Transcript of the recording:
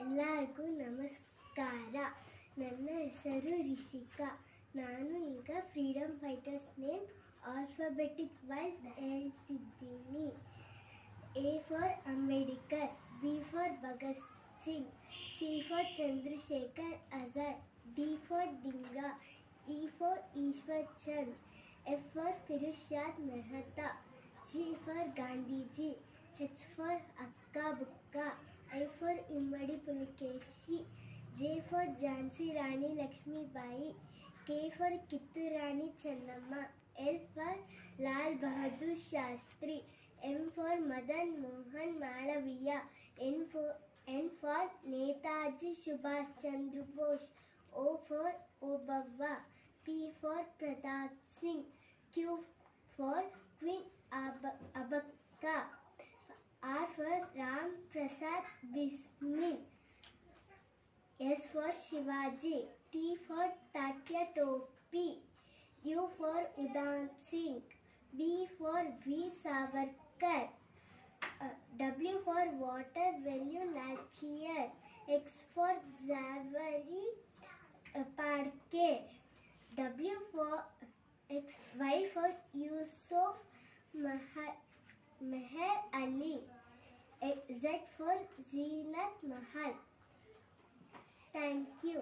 ಎಲ್ಲರಿಗೂ ನಮಸ್ಕಾರ. ನನ್ನ ಹೆಸರು ರಿಷಿಕಾ. ನಾನು ಈಗ freedom fighters name alphabetic wise ಹೇಳ್ತಿದ್ದೀನಿ. A for Ambedkar, B for Bhagat Singh, C for Chandrashekhar Azad, D for Dhingra, E for Ishwar Chand, F for Firoz Shah Mehta, G for Gandhiji, H for Akka Bukka, I for Immadi Pulakeshi, J for Jhansi Rani Lakshmibai, K for Kittur Rani Chennamma, L for Lal Bahadur Shastri, M for Madan Mohan Malaviya, N for Netaji Subhash Chandra Bose, O for Obavva, P for Pratap Singh, Q for queen Abbakka, R for Ram Prasad Bismil, S for Shivaji, T for Tatya Tope, U for Udham Singh, V for Veer Savarkar, W for ವಾಟರ್ Velu Nachiyar, X for ಝಾವರಿ ಪಾಡ್ಕೆ, Y for Yusuf Meher Ali, Z for Zeenat Mahal. Thank you.